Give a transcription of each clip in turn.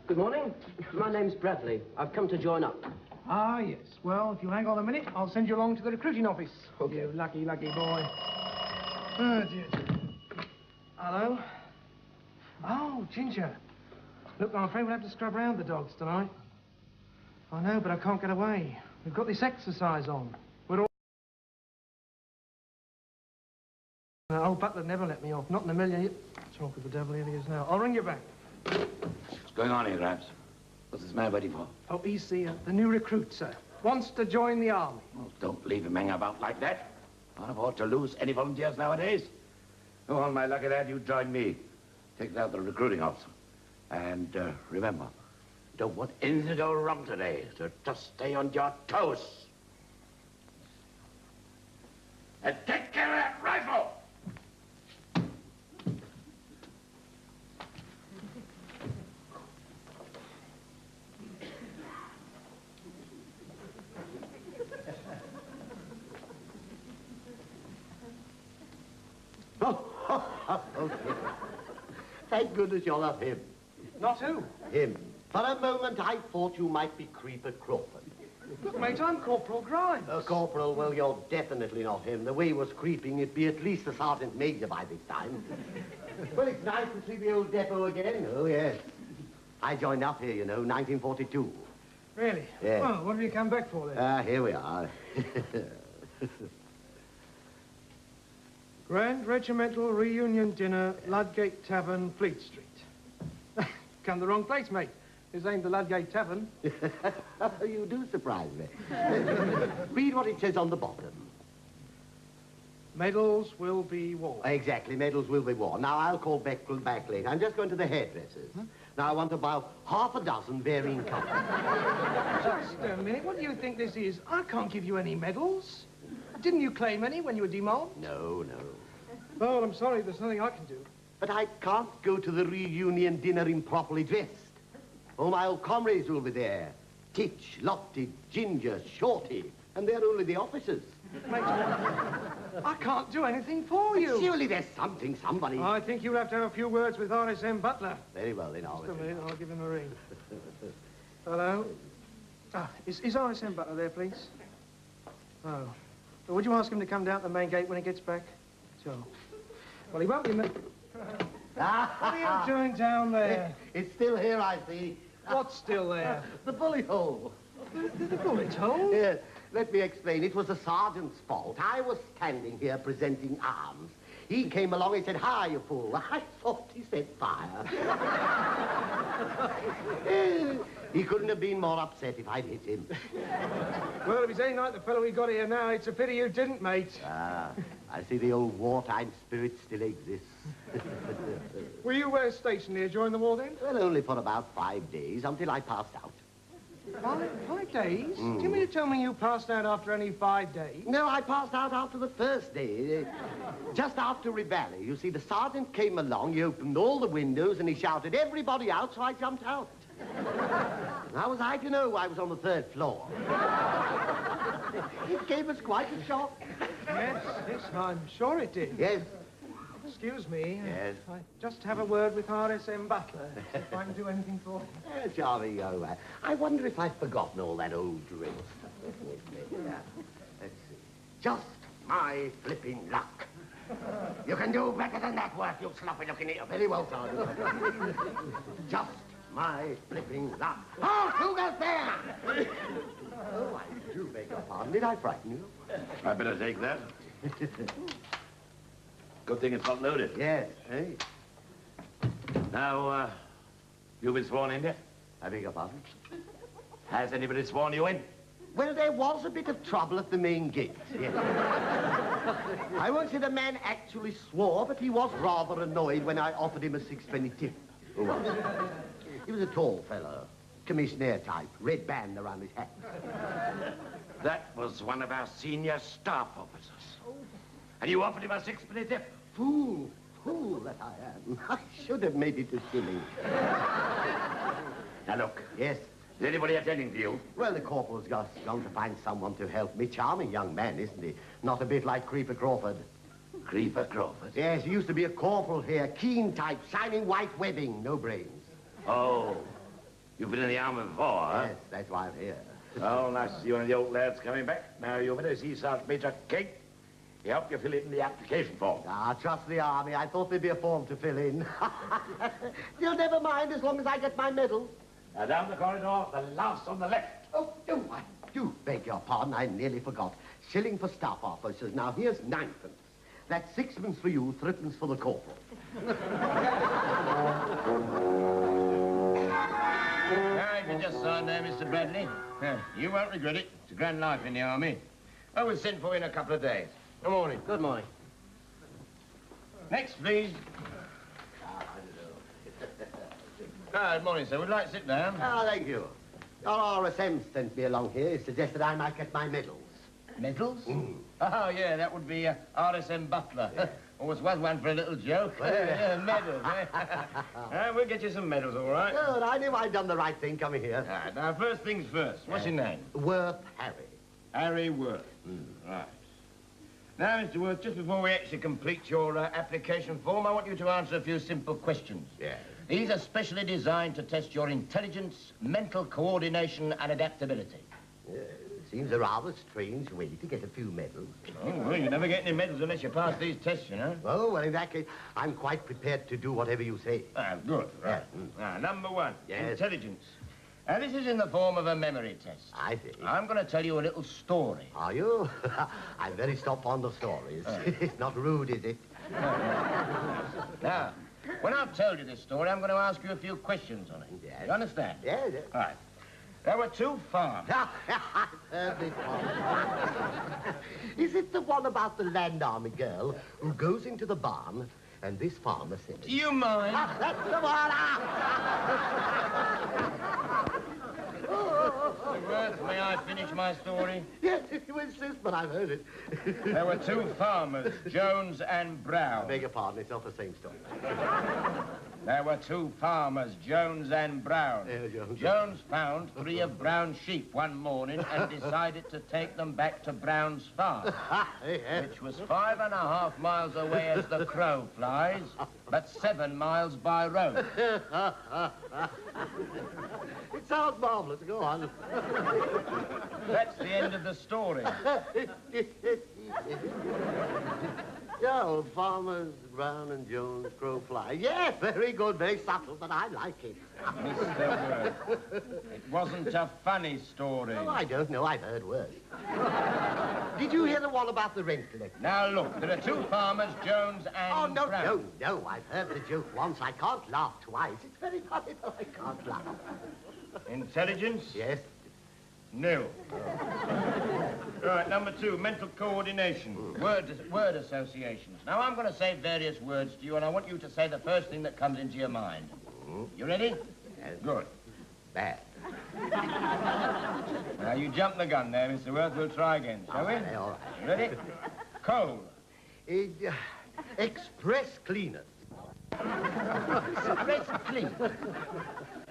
Good morning. My name's Bradley. I've come to join up. Ah, yes. Well, if you hang on a minute, I'll send you along to the recruiting office. Okay. You lucky, lucky boy. Oh, dear. Hello? Oh, Ginger. Look, I'm afraid we'll have to scrub round the dogs tonight. I know, but I can't get away. We've got this exercise on. We're all... Old Butler never let me off. Not in a million... Talk with the devil, here he is now. I'll ring you back. What's going on here, Gramps? What's this man waiting for? Oh, he's the new recruit, sir. Wants to join the army. Well, don't leave him hang about like that. Can't afford to lose any volunteers nowadays. Oh, on my lucky lad, you join me. Take out the recruiting officer. And remember, don't want anything to go wrong today, so just stay on your toes. And take care of that rifle! Okay. Thank goodness you're not him. Not who? Him. For a moment, I thought you might be Creeper Crawford. Look, mate, I'm Corporal Grimes. Corporal, well, you're definitely not him. The way he was creeping, it'd be at least a sergeant major by this time. Well, it's nice to see the old depot again. Oh, yes. I joined up here, you know, 1942. Really? Yeah. Well, what have you come back for, then? Here we are. Grand Regimental Reunion Dinner, Ludgate Tavern, Fleet Street. Come the wrong place, mate. This ain't the Ludgate Tavern. You do surprise me. Read what it says on the bottom. Medals will be worn. Exactly, medals will be worn. Now, I'll call Beckwell back later. I'm just going to the hairdressers. Huh? Now, I want about half a dozen varying colors. Just a minute. What do you think this is? I can't give you any medals. Didn't you claim any when you were demobbed? No, no. Well, I'm sorry. There's nothing I can do. But I can't go to the reunion dinner improperly dressed. All my old comrades will be there. Titch, Lofty, Ginger, Shorty. And they're only the officers. Mate, I can't do anything for you. Surely there's something, somebody... I think you'll have to have a few words with RSM Butler. Very well, then, I'll... Just a minute, I'll give him a ring. Hello? Ah, is RSM Butler there, please? Oh. Well, would you ask him to come down to the main gate when he gets back? Sure. Well, he won't be... What are you doing down there? It's still here, I see. What's still there? The bullet hole. The bullet hole? Yes. Let me explain. It was the sergeant's fault. I was standing here presenting arms. He came along and said, "Hi, you fool." I thought he said fire. He couldn't have been more upset if I'd hit him. Well, if he's any like the fellow we got here now, it's a pity you didn't, mate. Ah, I see the old wartime spirit still exists. Were you stationed here during the war, then? Well, only for about 5 days, until I passed out. 5 days? Do you mean to tell me you passed out after only 5 days? No, I passed out after the first day. Just after Reveille. You see, the sergeant came along, he opened all the windows, and he shouted, "Everybody out," so I jumped out. How was I to know I was on the 3rd floor? It gave us quite a shock. Yes, I'm sure it did. Yes. Excuse me. Yes. I just have a word with RSM Butler, if I can do anything for him. Charming young man. I wonder if I've forgotten all that old drill stuff. Yeah. Let's see. Just my flipping luck. You can do better than that work, you sloppy-looking idiot. Very well, Sergeant. Just my flipping luck. Oh, who goes there? Oh, I do beg your pardon. Did I frighten you? I better take that. Good thing it's not loaded. Yes, eh? Now, you've been sworn in yet? I beg your pardon? Has anybody sworn you in? Well, there was a bit of trouble at the main gate, yes. I won't say the man actually swore, but he was rather annoyed when I offered him a 6-penny tip. Who was? He was a tall fellow, commissioner type, red band around his hat. That was one of our senior staff officers. And you offered him a 6-penny tip? Fool that I am. I should have made it a shilling. Now, look. Yes? Is anybody attending to you? Well, the corporal's just gone to find someone to help me. Charming young man, isn't he? Not a bit like Creeper Crawford. Creeper Crawford? Yes, he used to be a corporal here. Keen type, shining white webbing, no brains. Oh. You've been in the army before, huh? Yes, that's why I'm here. Oh, nice to see one of the old lads coming back. Now, you better see Sergeant Major Kate. He helped you fill in the application form. Ah, trust the army. I thought there'd be a form to fill in. You'll never mind as long as I get my medal. Now, down the corridor, the last on the left. Oh, I do beg your pardon. I nearly forgot. Shilling for staff officers. Now, here's ninepence. That's sixpence for you, threepence for the corporal. Now, you can just sign there, Mr. Bradley. You won't regret it. It's a grand life in the army. I will send for you in a couple of days. Good morning. Good morning. Next, please. Good morning, sir. Would you like to sit down? Ah, thank you. Your RSM sent me along here. He suggested I might get my medals. Medals? Oh, yeah, that would be RSM Butler. Yeah. Always was one for a little joke. Yeah, medals, eh? We'll get you some medals, all right? Good. I knew I'd done the right thing coming here. Right, now, first things first. What's your name? Worth Harry. Harry Worth. Right. Now, Mr. Worth, just before we actually complete your application form, I want you to answer a few simple questions. Yes. These are specially designed to test your intelligence, mental coordination, and adaptability. Seems a rather strange way to get a few medals. Oh, well, you never get any medals unless you pass these tests, you know. Oh, well, in that case, I'm quite prepared to do whatever you say. Good. Right. Now, number one, Yes. intelligence. This is in the form of a memory test. I see. I'm going to tell you a little story. Are you? I'm very fond of stories. It's not rude, is it? Now, when I've told you this story, I'm going to ask you a few questions on it. Yes. You understand? Yes. All right. There were two farmers. I've heard this one. Is it the one about the land army girl who goes into the barn and this farmer says... Do you mind? That's the one! Mr. Worth, may I finish my story? Yes, if you insist, but I've heard it. There were two farmers, Jones and Brown. I beg your pardon, it's not the same story. There were two farmers, Jones and Brown. Jones. Jones found 3 of Brown's sheep one morning and decided to take them back to Brown's farm, which was 5.5 miles away as the crow flies, but 7 miles by road. It sounds marvelous. Go on. That's the end of the story. Yeah, old farmers, Brown and Jones, crow fly. Yes, very good, very subtle, but I like it. Mr. Worth, it wasn't a funny story. Oh, I don't know. I've heard worse. Did you hear the one about the rent collector? Now, look, there are two farmers, Jones and Brown. No. I've heard the joke once. I can't laugh twice. It's very funny, though. I can't laugh. Intelligence? Yes. Nil. Right, number 2, mental coordination. Word associations. Now, I'm going to say various words to you, and I want you to say the first thing that comes into your mind. You ready? Yes. Good. Bad. Now, you jumped the gun there, Mr. Worth. We'll try again, shall we? All right. Ready? Coal. Express cleaners. Express clean.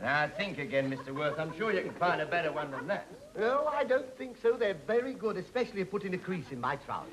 Now, think again, Mr. Worth. I'm sure you can find a better one than that. No, I don't think so. They're very good, especially at putting a crease in my trousers.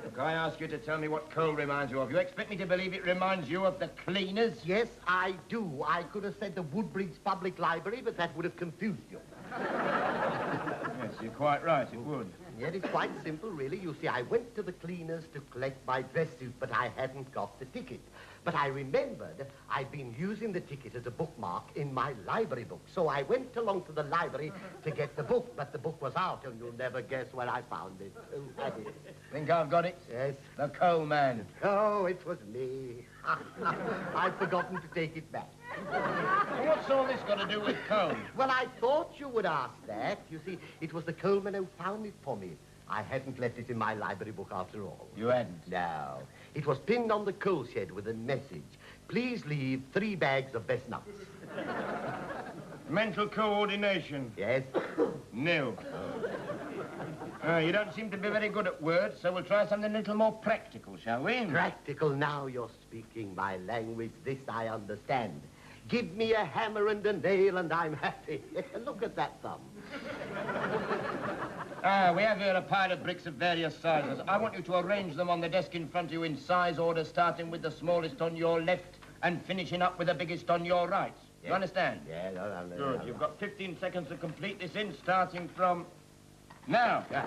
Look, I ask you to tell me what coal reminds you of. You expect me to believe it reminds you of the cleaners? Yes, I do. I could have said the Woodbridge Public Library, but that would have confused you. Yes, you're quite right, it would. Yeah, it's quite simple, really. You see, I went to the cleaners to collect my dress suit, but I hadn't got the ticket. But I remembered I'd been using the ticket as a bookmark in my library book. So I went along to the library to get the book, but the book was out, and you'll never guess where I found it. Oh, I did. Think I've got it? Yes. The coal man. Oh, it was me. I'd forgotten to take it back. Well, what's all this got to do with coal? Well, I thought you would ask that. You see, it was the coalman who found it for me. I hadn't left it in my library book after all. You hadn't? No. It was pinned on the coal shed with a message. Please leave 3 bags of best nuts. Mental coordination. Yes? Nil. You don't seem to be very good at words, so we'll try something a little more practical, shall we? Practical. Now you're speaking my language. This I understand. Give me a hammer and a nail and I'm happy. Look at that thumb. We have here a pile of bricks of various sizes. I want you to arrange them on the desk in front of you in size order, starting with the smallest on your left and finishing up with the biggest on your right. You understand? Yeah, no. Good. You've got 15 seconds to complete this in, starting from now. Yeah.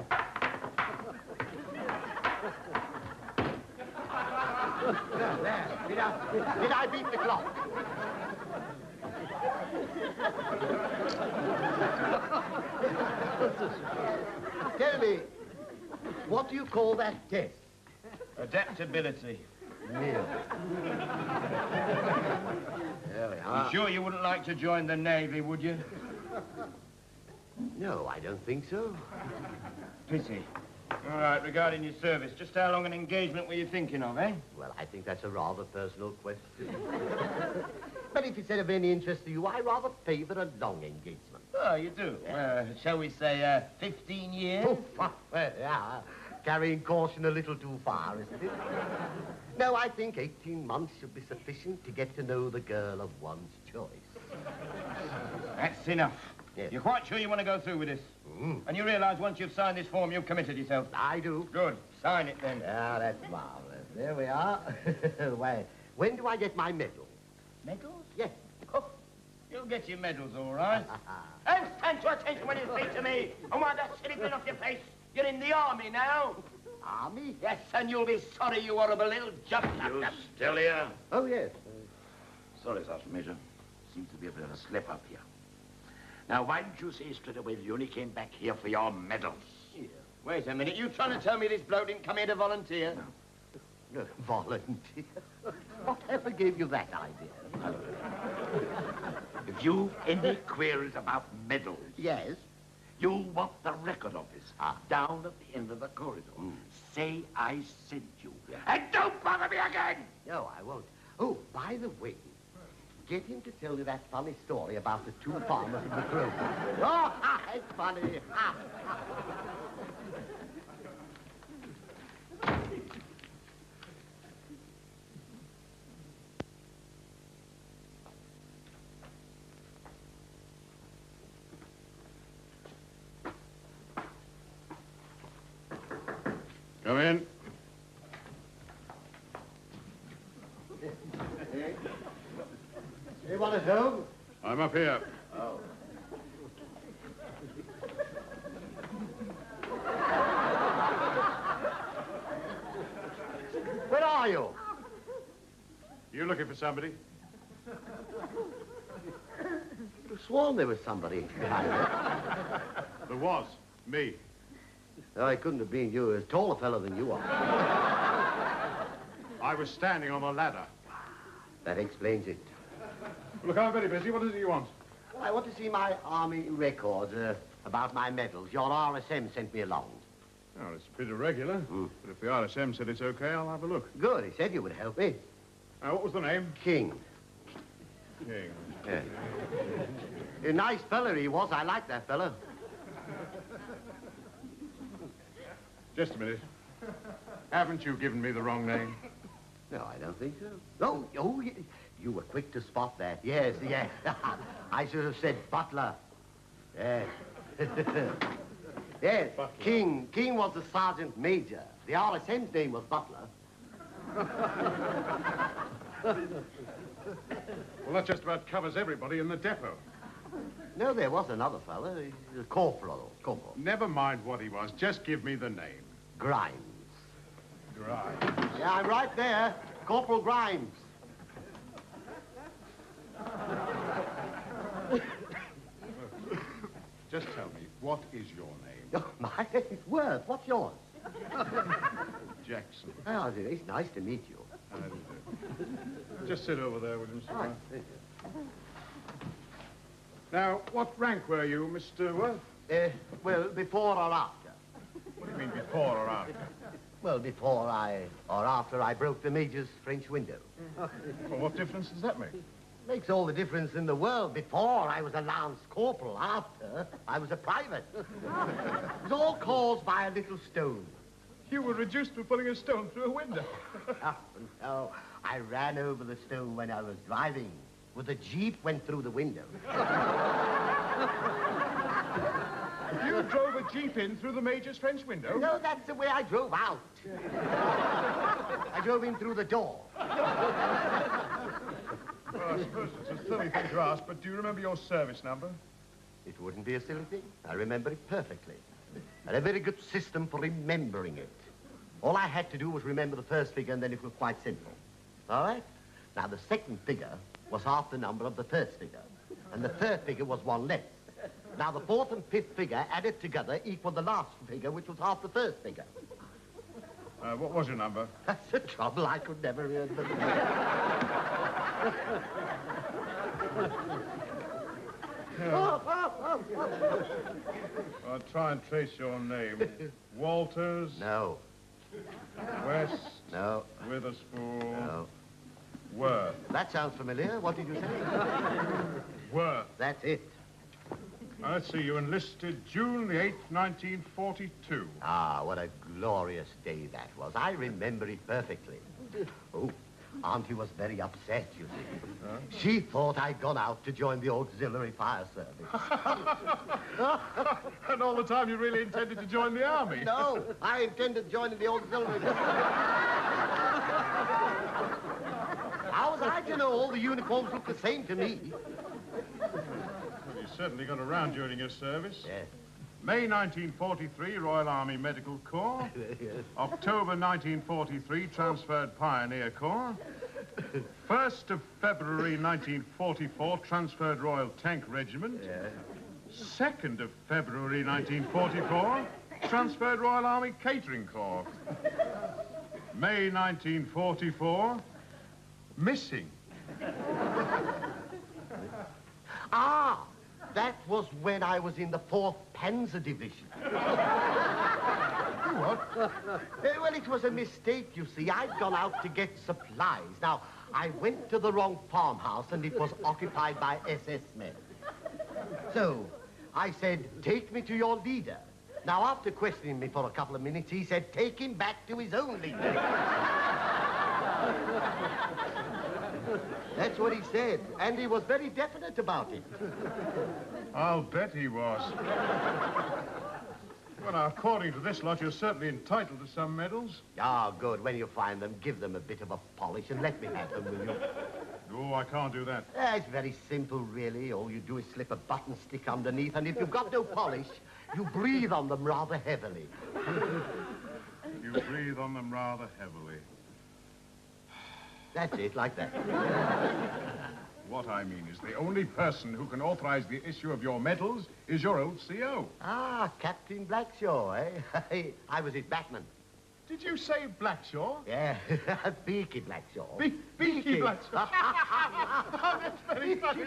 There. Did I beat the clock? Tell me, what do you call that test? Adaptability. Really? There we are. You sure you wouldn't like to join the Navy, would you? No, I don't think so. Pity. All right, regarding your service, just how long an engagement were you thinking of, eh? Well, I think that's a rather personal question. But if it's of any interest to you, I rather favor a long engagement. Oh, you do? Shall we say 15 years? Oh, well, yeah. Carrying caution a little too far, isn't it? No, I think 18 months should be sufficient to get to know the girl of one's choice. That's enough. Yes. You're quite sure you want to go through with this? Mm. And you realise once you've signed this form, you've committed yourself? I do. Good. Sign it, then. Ah, that's marvelous. There we are. Well, when do I get my medal? Medals? Yes. Oh, you'll get your medals, all right. And stand to attention when you speak to me. And wipe that silly grin off your face. You're in the army now. Army? Yes, and you'll be sorry, you horrible little jump. You still here? Oh, yes. Sorry, Sergeant Major. Seems to be a bit of a slip-up here. Now, why didn't you say straight away that you only came back here for your medals? Here. Wait a minute. You trying to tell me this bloke didn't come here to volunteer? No, volunteer. Whatever gave you that idea? If you've any queries about medals, Yes. you want the record office down at the end of the corridor. Say I sent you. And don't bother me again! No, I won't. Oh, by the way, get him to tell you that funny story about the two farmers and the crow. Oh, it's funny. Come in. Anyone at home? I'm up here. Oh. Where are you? You looking for somebody? I've sworn there was somebody behind you. There was. Me. No, it couldn't have been you. A taller fellow than you are. I was standing on a ladder. That explains it. Look, I'm very busy. What is it you want? I want to see my army records about my medals. Your RSM sent me along. Oh, it's a bit irregular. But if the RSM said it's okay, I'll have a look. Good. He said you would help me. What was the name? King. King. Yeah. A nice fella he was. I like that fella. Just a minute. Haven't you given me the wrong name? No, I don't think so. Oh, you were quick to spot that. Yes, yes. I should have said butler. Yes. Yes, Butler. King. King was the sergeant major. The RSM's name was Butler. Well, that just about covers everybody in the depot. No, there was another fella. He's a corporal. Corporal. Never mind what he was. Just give me the name. Grimes. Grimes. Yeah, I'm right there. Corporal Grimes. Just tell me, what is your name? Oh, my name's Worth. What's yours? Jackson. Oh, it's nice to meet you. I do. Just sit over there with him, sir. Right, thank you. Now, what rank were you, Mr. Worth? Well, before or after? What do you mean, before or after? Well, before or after I broke the Major's French window. Well, what difference does that make? Makes all the difference in the world. Before, I was a lance corporal. After, I was a private. It was all caused by a little stone. You were reduced to putting a stone through a window. Oh, no. I ran over the stone when I was driving. Well, the Jeep went through the window. You drove a Jeep in through the Major's French window? No, that's the way I drove out. I drove in through the door. Well, I suppose it's a silly thing to ask, but do you remember your service number? It wouldn't be a silly thing. I remember it perfectly. I had a very good system for remembering it. All I had to do was remember the first figure, and then it was quite simple. All right? Now, the second figure was half the number of the first figure, and the third figure was one less. Now, the fourth and fifth figure added together equaled the last figure, which was half the first figure. What was your number? That's the trouble. I could never remember. I'll try and trace your name. Walters? No. West? No. Witherspoon? No. Worth? That sounds familiar. What did you say? Worth. That's it. Now, let's see, you enlisted June the 8th, 1942. Ah, what a glorious day that was. I remember it perfectly. Oh, Auntie was very upset, you see. Huh? She thought I'd gone out to join the auxiliary fire service. And all the time you really intended to join the army? No, I intended joining the auxiliary. How was I to know all the uniforms looked the same to me? Well, you certainly got around during your service. Yes. May 1943, Royal Army Medical Corps. Yes. October 1943, transferred Pioneer Corps. 1st of February 1944, transferred Royal Tank Regiment. Yes. 2nd of February 1944, transferred Royal Army Catering Corps. May 1944, missing. Ah, that was when I was in the 4th Panzer Division. What? Well, it was a mistake, you see. I'd gone out to get supplies. Now, I went to the wrong farmhouse, and it was occupied by SS men. So, I said, take me to your leader. Now, after questioning me for a couple of minutes, he said, take him back to his own leader. That's what he said, and he was very definite about it. I'll bet he was. Well, now, according to this lot, you're certainly entitled to some medals. Ah, good. When you find them, give them a bit of a polish and let me have them, will you? Oh, I can't do that. It's very simple, really. All you do is slip a button stick underneath, and if you've got no polish, you breathe on them rather heavily. You breathe on them rather heavily. That's it, like that. What I mean is the only person who can authorize the issue of your medals is your old CO. Ah, Captain Blackshaw, eh? I was his backman. Did you say Blackshaw? Yeah, Beaky Blackshaw. Beaky Blackshaw. Oh, that's very funny.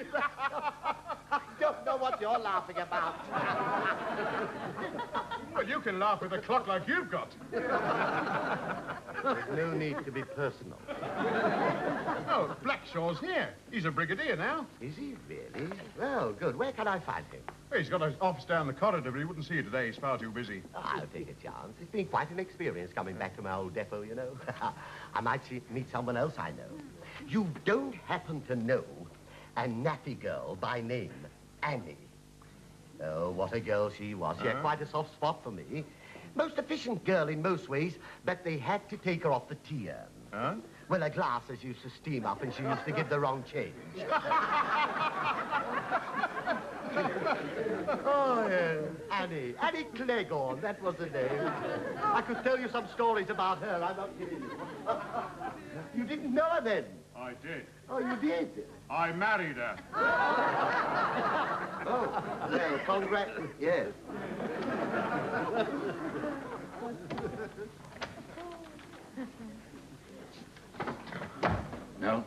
I don't know what you're laughing about. Well, you can laugh with a clock like you've got. There's no need to be personal. Oh, Blackshaw's here. He's a brigadier now. Is he really? Well, good. Where can I find him? Well, he's got an office down the corridor, but he wouldn't see you today. He's far too busy. I'll take a chance. It's been quite an experience coming back to my old depot, you know. I might meet someone else I know. You don't happen to know a nappy girl by name Annie? Oh, what a girl she was. She had quite a soft spot for me. Most efficient girl in most ways, but they had to take her off the tea urn. Huh? Well, her glasses used to steam up, and she used to give the wrong change. Oh, yes. Annie Cleghorn, that was the name. I could tell you some stories about her, I'm not kidding you. You didn't know her then? I did. Oh, you did? I married her. Oh, well, congrats. Yes. No?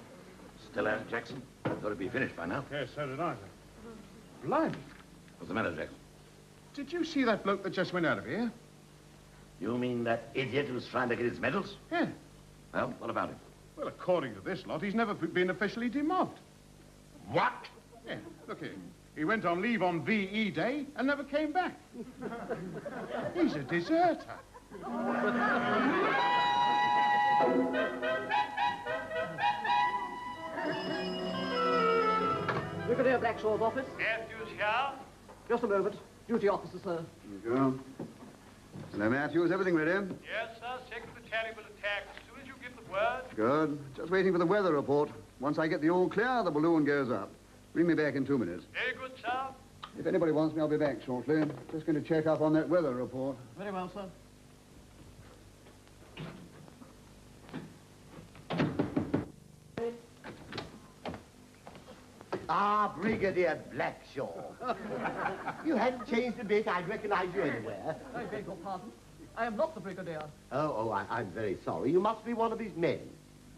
Still at it, Jackson? I thought it'd be finished by now. Yes, so did I. Blimey. What's the matter, Jackson? Did you see that bloke that just went out of here? You mean that idiot who's trying to get his medals? Yeah. Well, what about him? Well, according to this lot, he's never been officially demobbed. What? Yeah, look here. He went on leave on VE Day and never came back. He's a deserter. Brigadier Blackshaw's office. Yes, Matthews here. Just a moment. Duty officer, sir. There you go. Hello, Matthews. Everything ready? Yes, sir. Secretary will attack as soon as you give the word. Good. Just waiting for the weather report. Once I get the all clear, the balloon goes up. Bring me back in 2 minutes. Very good, sir. If anybody wants me, I'll be back shortly. Just going to check up on that weather report. Very well, sir. Ah, Brigadier Blackshaw. You hadn't changed a bit. I'd recognize you anywhere. I beg your pardon. I am not the brigadier. I'm very sorry. You must be one of his men.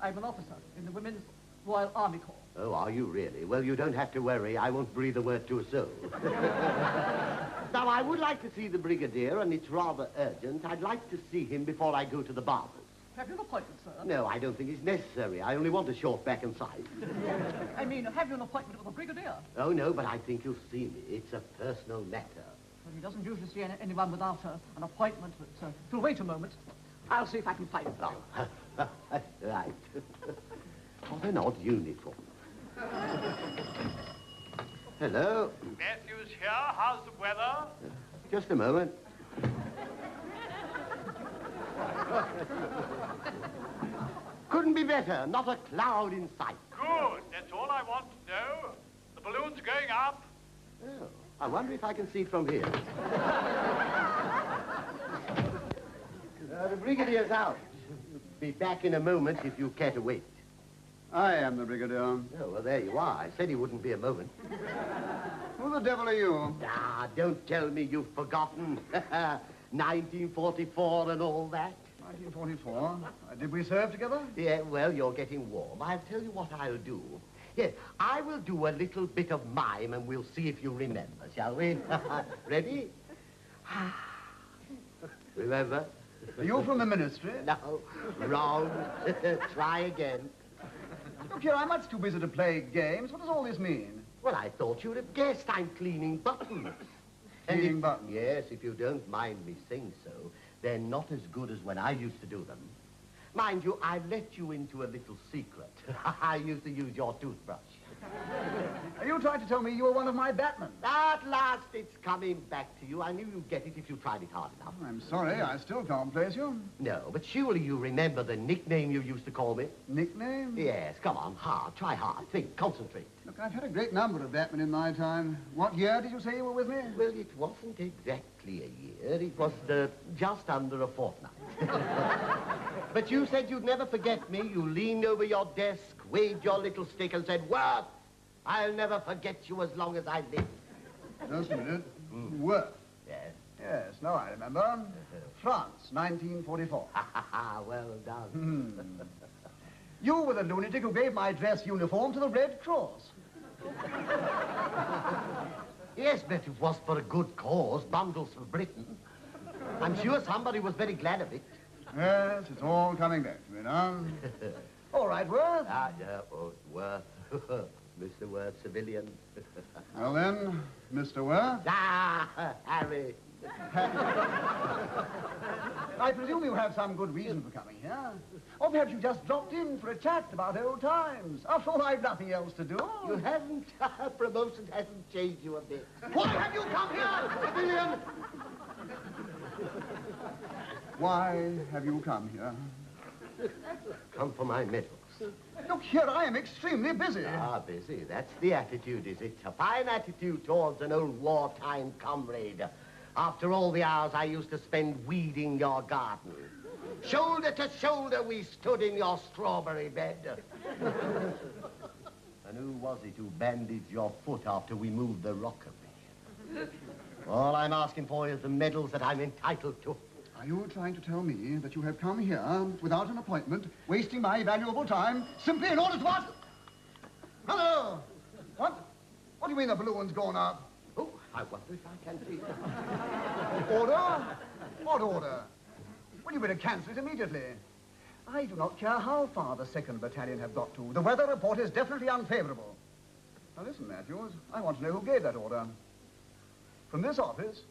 I'm an officer in the Women's Royal Army Corps. Oh, are you really? Well, you don't have to worry. I won't breathe a word to a soul. Now, I would like to see the Brigadier, and it's rather urgent. I'd like to see him before I go to the barber's. Have you an appointment, sir? No, I don't think it's necessary. I only want a short back and side. I mean, have you an appointment with the brigadier? Oh, no, but I think you'll see me. It's a personal matter. Well, he doesn't usually see anyone without an appointment, but if you'll wait a moment, I'll see if I can find him. Oh, right. What an odd uniform. Hello. Matthews here. How's the weather? Just a moment. Couldn't be better. Not a cloud in sight. Good. That's all I want to know. The balloon's going up. Oh, I wonder if I can see from here. The Brigadier's out. Be back in a moment if you care to wait. I am the Brigadier. Oh, well, there you are. I said he wouldn't be a moment. Who the devil are you? Ah, don't tell me you've forgotten. 1944 and all that. 1944. Did we serve together? Yeah, well, you're getting warm. I'll tell you what I'll do. Yes, I will do a little bit of mime and we'll see if you remember, shall we? Ready? Remember? Are you from the ministry? No, wrong. Try again. Look here, I'm much too busy to play games. What does all this mean? Well, I thought you'd have guessed I'm cleaning buttons. Cleaning buttons? Yes, if you don't mind me saying so, they're not as good as when I used to do them. Mind you, I let you into a little secret. I used to use your toothbrush. Are you trying to tell me you were one of my batmen? At last, it's coming back to you. I knew you'd get it if you tried it hard enough. I'm sorry, I still can't place you. No, but surely you remember the nickname you used to call me? Nickname? Yes, come on, hard. Try hard. Think, concentrate. Look, I've had a great number of batmen in my time. What year did you say you were with me? Well, it wasn't exactly a year. It was just under a fortnight. But you said you'd never forget me. You leaned over your desk, waved your little stick and said, Worth, I'll never forget you as long as I live. Just a minute. Worth. Yes. Yes, now I remember. France, 1944. Well done. You were the lunatic who gave my dress uniform to the Red Cross. Yes, but it was for a good cause, bundles for Britain. I'm sure somebody was very glad of it. Yes, it's all coming back to me now. All right, Worth. Worth. Mr. Worth, civilian. Well then, Mr. Worth. Harry. I presume you have some good reason for coming here. Or perhaps you just dropped in for a chat about old times. After all, I've nothing else to do. You haven't. Promotion hasn't changed you a bit. Why have you come here, civilian? Why have you come here? Come for my medals. Look here, I am extremely busy. Busy. That's the attitude, is it? A fine attitude towards an old wartime comrade. After all the hours I used to spend weeding your garden. Shoulder to shoulder we stood in your strawberry bed. And who was it who bandaged your foot after we moved the rockery? All I'm asking for is the medals that I'm entitled to. Are you trying to tell me that you have come here without an appointment, wasting my valuable time, simply in order to what? Hello! What? What do you mean the balloon's gone up? Oh, I wonder if I can see. Order? What order? Well, you better cancel it immediately. I do not care how far the 2nd Battalion have got to. The weather report is definitely unfavorable. Now listen, Matthews, I want to know who gave that order. From this office.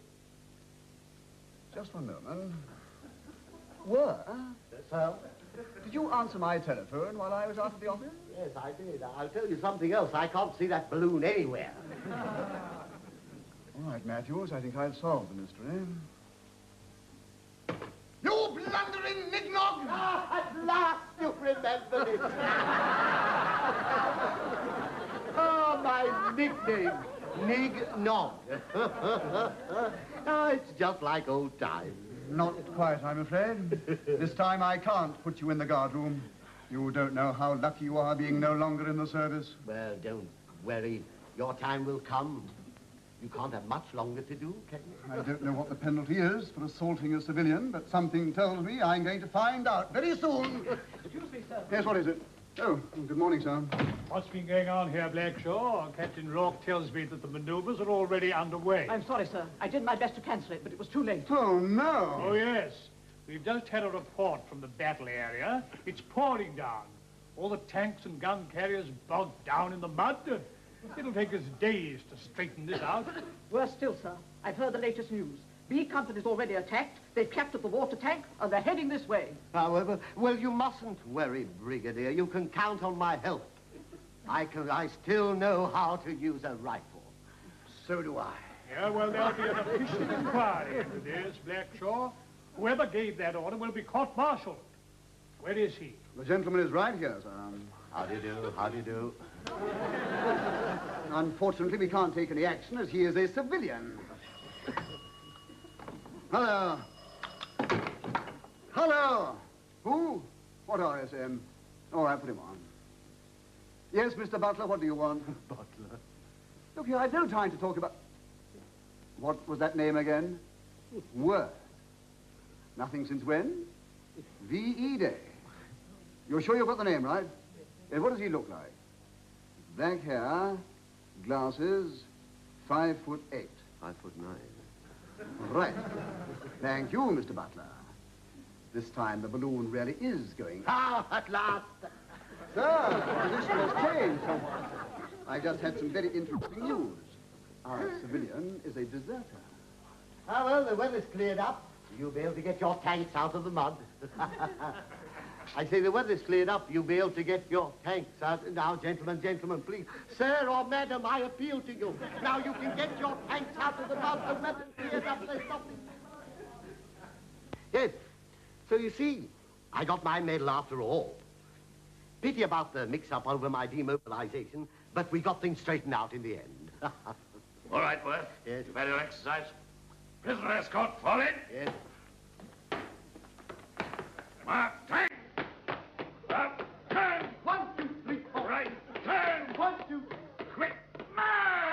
Just one moment. Sir? Did you answer my telephone while I was out of the office? Yes, I did. I'll tell you something else. I can't see that balloon anywhere. All right, Matthews, I think I've solved the mystery. You blundering nignog! At last, you remember it. Oh, my nickname, Nig Nog. Oh, it's just like old times. Not quite, I'm afraid. This time I can't put you in the guardroom. You don't know how lucky you are being no longer in the service. Well, don't worry. Your time will come. You can't have much longer to do, can you? I don't know what the penalty is for assaulting a civilian, but something tells me I'm going to find out very soon. Excuse me, sir. Yes, what is it? Oh, good morning, sir. What's been going on here, Blackshaw? Captain Rourke tells me that the maneuvers are already underway. I'm sorry, sir. I did my best to cancel it, but it was too late. Oh, no. Oh, yes. We've just had a report from the battle area. It's pouring down. All the tanks and gun carriers bogged down in the mud. It'll take us days to straighten this out. Worse still, sir. I've heard the latest news. B Company's already attacked. They've captured the water tank, and they're heading this way. However, well, you mustn't worry, Brigadier. You can count on my help. I still know how to use a rifle. So do I. Yeah, well, there'll be an official inquiry into this, Blackshaw. Whoever gave that order will be court-martialed. Where is he? The gentleman is right here, sir. How do you do? How do you do? Unfortunately, we can't take any action as he is a civilian. Hello. Hello. Who? What RSM? All right, put him on. Yes, Mr. Butler, what do you want? Butler. Look here, I've no time to talk about... What was that name again? Word. Nothing since when? V.E. Day. You're sure you've got the name right? And what does he look like? Black hair, glasses, 5'8". 5'9". Right. Thank you, Mr. Butler. This time the balloon really is going... Ah, at last. Sir, the position has changed somewhat. I just had some very interesting news. Our civilian is a deserter. Ah, well, the weather's cleared up. You'll be able to get your tanks out of the mud. I say the weather's cleared up. You'll be able to get your tanks out. Now, gentlemen, please. Sir or madam, I appeal to you. Now you can get your tanks out of the mud. The weather's cleared up. There's nothing. Yes. So you see, I got my medal after all. Pity about the mix-up over my demobilization, but we got things straightened out in the end. All right, Worth. Yes. You've had your exercise. Prisoner escort, fall in. Yes. Mark, tank. Up, turn. 1, 2, 3, 4. Right, turn. 1, 2. Quick, march.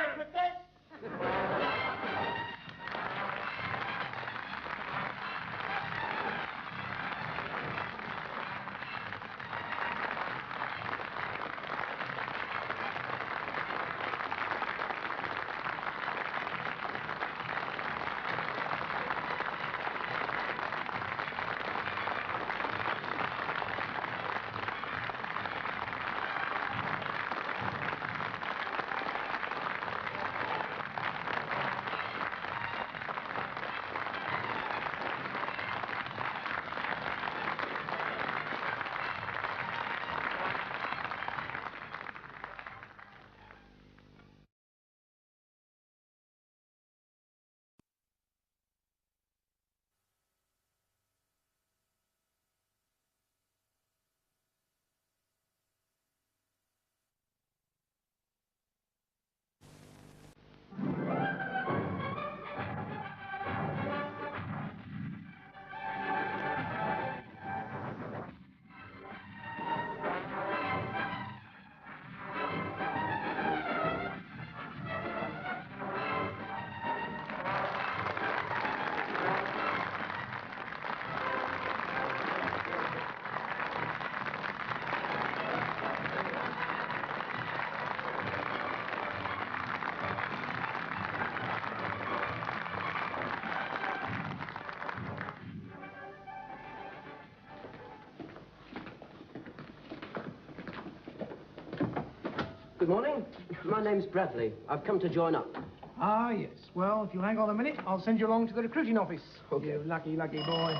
Good morning. My name's Bradley. I've come to join up. Ah, yes. Well, if you'll hang on a minute, I'll send you along to the recruiting office. Okay. You lucky, lucky boy.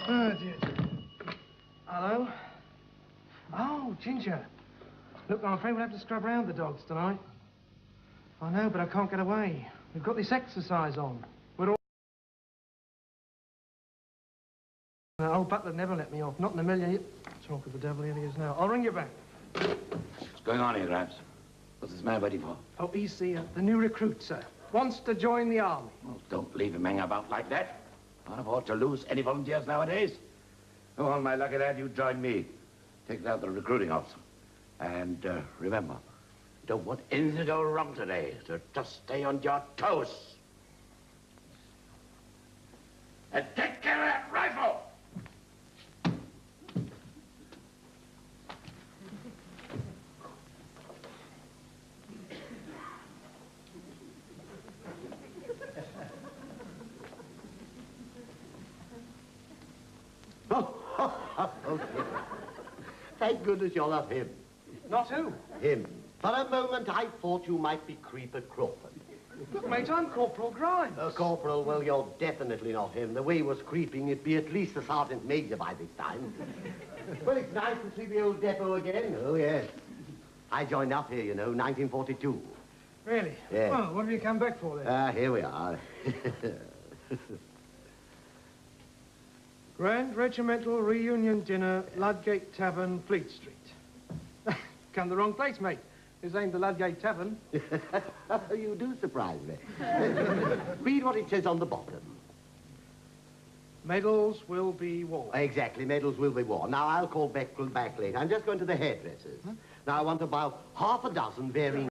Oh, dear. Hello? Oh, Ginger. Look, I'm afraid we'll have to scrub round the dogs tonight. I know, but I can't get away. We've got this exercise on. Old Butler never let me off. Not in a million. Talk of the devil, here he is now. I'll ring you back. What's going on here, Gramps? What's this man waiting for? Oh, he's the new recruit, sir. Wants to join the army. Well, don't leave him hang about like that. Can't afford to lose any volunteers nowadays. Oh, on my lucky lad, you join me. Take out the recruiting officer. And remember, don't want anything to go wrong today, so just stay on your toes. And take care of that rifle! Thank goodness you're not him. Not who? Him. For a moment, I thought you might be Creeper Crawford. Look, mate, I'm Corporal Grimes. Corporal, well, you're definitely not him. The way he was creeping, it'd be at least a sergeant major by this time. Well, it's nice to see the old depot again. Oh, yes. I joined up here, you know, 1942. Really? Yeah. Well, what have you come back for, then? Here we are. Grand Regimental Reunion Dinner, Ludgate Tavern, Fleet Street. Come the wrong place, mate. This ain't the Ludgate Tavern. You do surprise me. Read what it says on the bottom. Medals will be worn. Exactly, medals will be worn. Now, I'll call Beckwell back later. I'm just going to the hairdressers. Now, I want about half a dozen varying